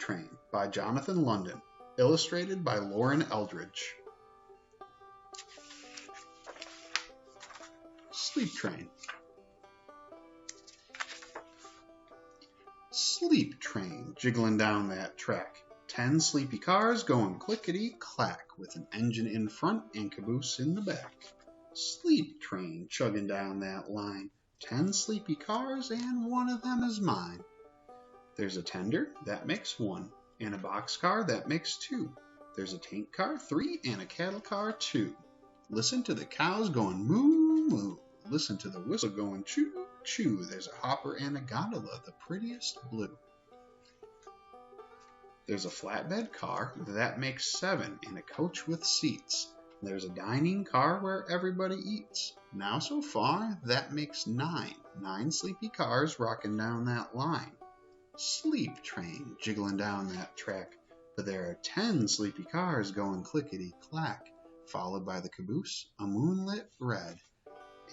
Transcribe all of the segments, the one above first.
Train by Jonathan London, illustrated by Lauren Eldridge. Sleep Train. Sleep train jiggling down that track. 10 sleepy cars going clickety-clack with an engine in front and caboose in the back. Sleep train chugging down that line. 10 sleepy cars and one of them is mine. There's a tender, that makes 1, and a boxcar, that makes 2. There's a tank car, 3, and a cattle car, 2. Listen to the cows going moo moo. Listen to the whistle going choo choo. There's a hopper and a gondola, the prettiest blue. There's a flatbed car, that makes 7, and a coach with seats. There's a dining car where everybody eats. Now so far, that makes 9. 9 sleepy cars rocking down that line. Sleep train jiggling down that track. But there are 10 sleepy cars going clickety-clack, followed by the caboose, a moonlit red.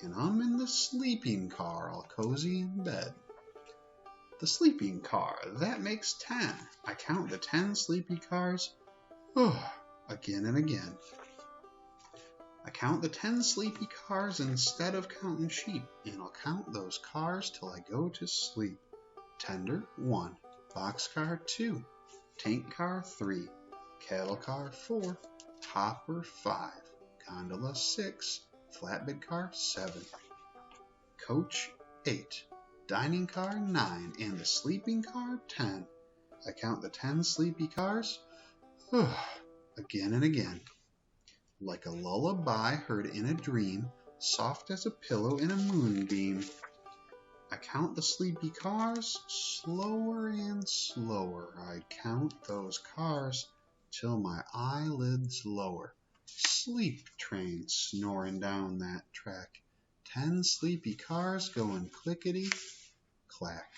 And I'm in the sleeping car, all cozy in bed. The sleeping car, that makes 10. I count the 10 sleepy cars, again and again. I count the 10 sleepy cars instead of counting sheep, and I'll count those cars till I go to sleep. Tender, 1. Boxcar, 2. Tank car, 3. Cattle car, 4. Hopper, 5. Gondola, 6. Flatbed car, 7. Coach, 8. Dining car, 9. And the sleeping car, 10. I count the 10 sleepy cars, again and again. Like a lullaby heard in a dream, soft as a pillow in a moonbeam. I count the sleepy cars, slower and slower. I count those cars till my eyelids lower. Sleep train snoring down that track. 10 sleepy cars going clickety-clack.